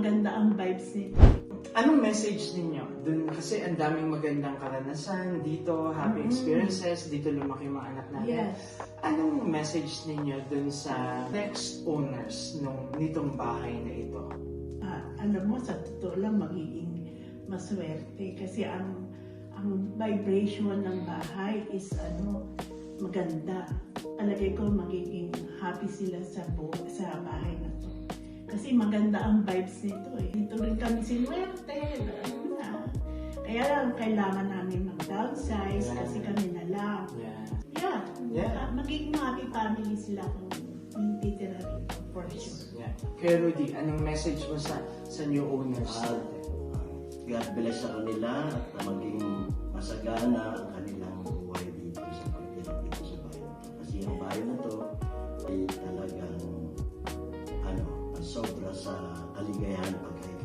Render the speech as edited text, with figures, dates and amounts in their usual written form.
maganda ang vibes nito. Anong message ninyo? Dun, kasi ang daming magandang karanasan dito, happy experiences, dito lumaki mga anak natin. Yes. Anong message ninyo dun sa next owners nitong bahay na ito? Alam mo, sa totoo lang, magiging maswerte kasi ang vibration ng bahay is maganda. Palagay ko magiging happy sila sa bahay na to. Kasi maganda ang vibes nito eh. Dito rin kami sinuwerte. Kaya lang kailangan namin mag-downsize kasi kami na lang. Magiging happy family sila kung yung titira rito for sure. Kaya Rudy, anong message mo sa new owners? God bless sa kanila at maging masagana ang kanilang buhay dito sa pagtira dito sa bayan. Kasi ang bayan na to ay talagang sobra sa kaligayahan pagkakaroon